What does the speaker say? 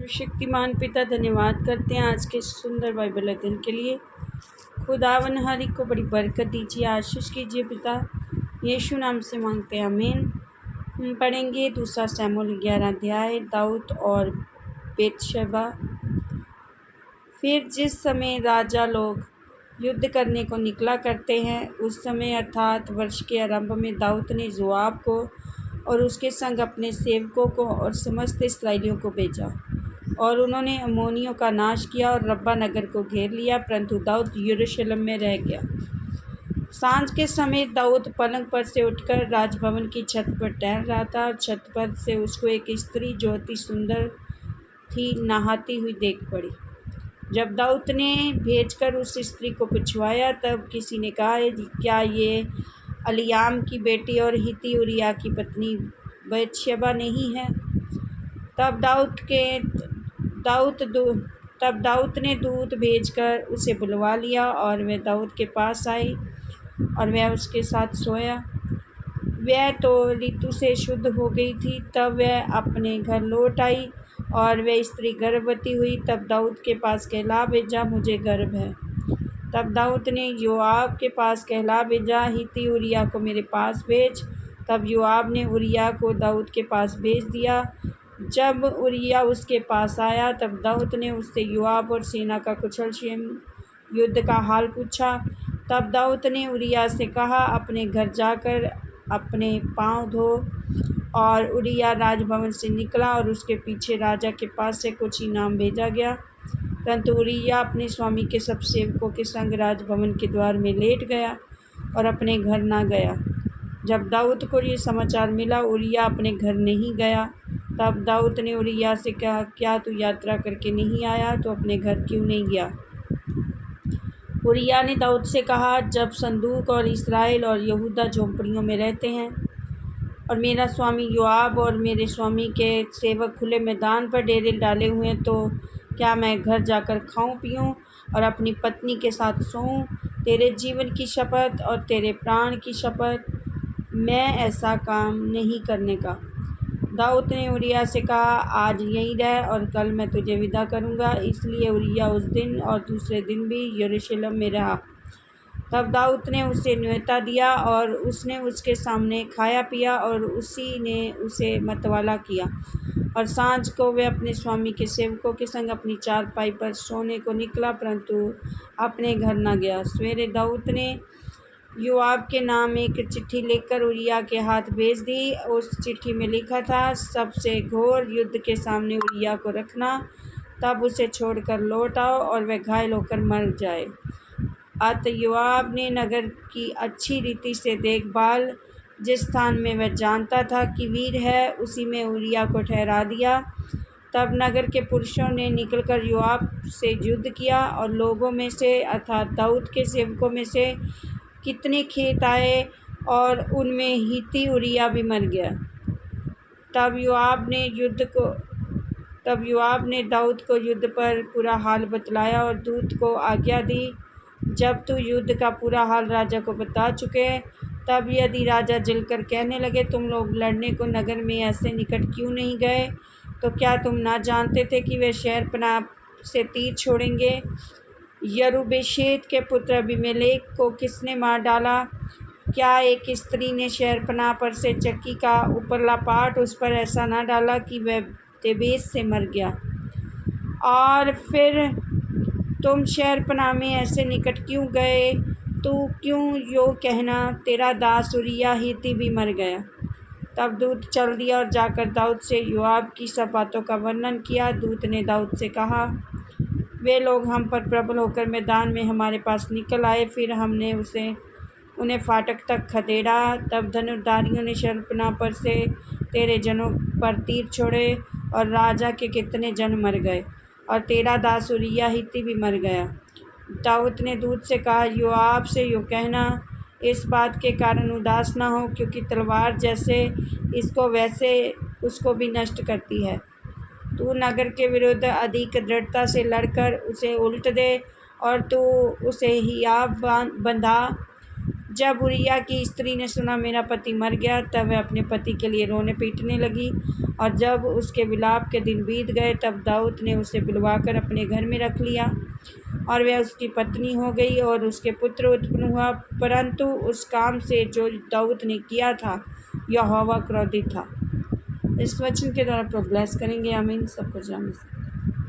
शक्तिमान पिता धन्यवाद करते हैं आज के सुंदर बाइबल अध्ययन के लिए। खुदावन हर एक को बड़ी बरकत दीजिए, आशीष कीजिए पिता, यीशु नाम से मांगते हैं, आमीन। हम पढ़ेंगे दूसरा शमूएल 11 अध्याय, दाऊद और बेतशेबा। फिर जिस समय राजा लोग युद्ध करने को निकला करते हैं, उस समय अर्थात वर्ष के आरंभ में दाऊद ने जोआब को और उसके संग अपने सेवकों को और समस्त इस्राएलियों को भेजा, और उन्होंने अम्मोनियों का नाश किया और रब्बा नगर को घेर लिया, परंतु दाऊद यरूशलेम में रह गया। सांझ के समय दाऊद पलंग पर से उठकर राजभवन की छत पर टहल रहा था, और छत पर से उसको एक स्त्री जो अति सुंदर थी नहाती हुई देख पड़ी। जब दाऊद ने भेजकर उस स्त्री को पूछवाया, तब किसी ने कहा, क्या ये अलियाम की बेटी और हित्ती उरिय्याह की पत्नी बतशेबा नहीं है? तब दाऊद ने दूत भेजकर उसे बुलवा लिया, और वह दाऊद के पास आई और वह उसके साथ सोया। वह तो ऋतु से शुद्ध हो गई थी। तब वह अपने घर लौट आई, और वह स्त्री गर्भवती हुई। तब दाऊद के पास कहला भेजा, मुझे गर्भ है। तब दाऊद ने योआब के पास कहला भेजा, हित्ती उरिय्याह को मेरे पास भेज। तब योआब ने उरिय्याह को दाऊद के पास भेज दिया। जब उरिय्याह उसके पास आया, तब दाऊद ने उससे योआब और सेना का कुशल क्षेम युद्ध का हाल पूछा। तब दाऊद ने उरिय्याह से कहा, अपने घर जाकर अपने पाँव धो। और उरिय्याह राजभवन से निकला, और उसके पीछे राजा के पास से कुछ इनाम भेजा गया। परंतु उरिय्याह अपने स्वामी के सब सेवकों के संग राजभवन के द्वार में लेट गया और अपने घर ना गया। जब दाऊद को ये समाचार मिला, उरिय्याह अपने घर नहीं गया। तब दाऊद ने उरिय्याह से कहा, क्या तू यात्रा करके नहीं आया? तो अपने घर क्यों नहीं गया? उरिय्याह ने दाऊद से कहा, जब संदूक और इस्राएल और यहूदा झोंपड़ियों में रहते हैं, और मेरा स्वामी योआब और मेरे स्वामी के सेवक खुले मैदान पर डेरे डाले हुए हैं, तो क्या मैं घर जाकर खाऊं पीऊं और अपनी पत्नी के साथ सोऊं? तेरे जीवन की शपथ और तेरे प्राण की शपथ, मैं ऐसा काम नहीं करने का। दाऊद ने उरिय्याह से कहा, आज यहीं रह, और कल मैं तुझे विदा करूँगा। इसलिए उरिय्याह उस दिन और दूसरे दिन भी यरूशलेम में रहा। तब दाऊद ने उसे न्योता दिया, और उसने उसके सामने खाया पिया, और उसी ने उसे मतवाला किया। और सांझ को वह अपने स्वामी के सेवकों के संग अपनी चारपाई पर सोने को निकला, परंतु अपने घर न गया। सवेरे दाऊद ने योआब के नाम एक चिट्ठी लेकर उरिय्याह के हाथ भेज दी। उस चिट्ठी में लिखा था, सबसे घोर युद्ध के सामने उरिय्याह को रखना, तब उसे छोड़कर लौट आओ और वह घायल होकर मर जाए। अतः योआब ने नगर की अच्छी रीति से देखभाल, जिस स्थान में वह जानता था कि वीर है, उसी में उरिय्याह को ठहरा दिया। तब नगर के पुरुषों ने निकलकर योआब से युद्ध किया, और लोगों में से अर्थात दाऊद के सेवकों में से कितने खेत आए, और उनमें हित्ती उरिय्याह भी मर गया। तब योआब ने दाऊद को युद्ध पर पूरा हाल बतलाया, और दूत को आज्ञा दी, जब तू युद्ध का पूरा हाल राजा को बता चुके, तब यदि राजा जलकर कहने लगे, तुम लोग लड़ने को नगर में ऐसे निकट क्यों नहीं गए? तो क्या तुम ना जानते थे कि वे शहरपनाह से तीर छोड़ेंगे? यरूब्बेशेत के पुत्र अबीमेलेक को किसने मार डाला? क्या एक स्त्री ने शहरपनाह पर से चक्की का ऊपरला पाट उस पर ऐसा ना डाला कि वह तेबेस से मर गया? और फिर तुम शहरपनाह में ऐसे निकट क्यों गए? तू क्यों यो कहना, तेरा दास उरिय्याह हित्ती भी मर गया? तब दूत चल दिया और जाकर दाऊद से योआब की सब बातों का वर्णन किया। दूत ने दाऊद से कहा, वे लोग हम पर प्रबल होकर मैदान में हमारे पास निकल आए, फिर हमने उन्हें फाटक तक खदेड़ा। तब धनुर्धारियों ने शहरपनाह पर से तेरे जनों पर तीर छोड़े, और राजा के कितने जन मर गए, और तेरा दास उरिय्याह हित्ती भी मर गया। दाऊद ने दूत से कहा, योआब से यूँ कहना, इस बात के कारण उदास ना हो, क्योंकि तलवार जैसे इसको वैसे उसको भी नष्ट करती है। तू नगर के विरुद्ध अधिक दृढ़ता से लड़कर उसे उलट दे, और तू उसे हियाव बंधा, जब उरिया की स्त्री ने सुना मेरा पति मर गया, तब वह अपने पति के लिए रोने पीटने लगी। और जब उसके विलाप के दिन बीत गए, तब दाऊद ने उसे बुलवाकर अपने घर में रख लिया और वह उसकी पत्नी हो गई और उसके पुत्र उत्पन्न हुआ। परंतु उस काम से जो दाऊद ने किया था, यहोवा क्रोधित था। इस वचन के द्वारा प्रभु ब्लेस करेंगे। आमीन। सबको जाने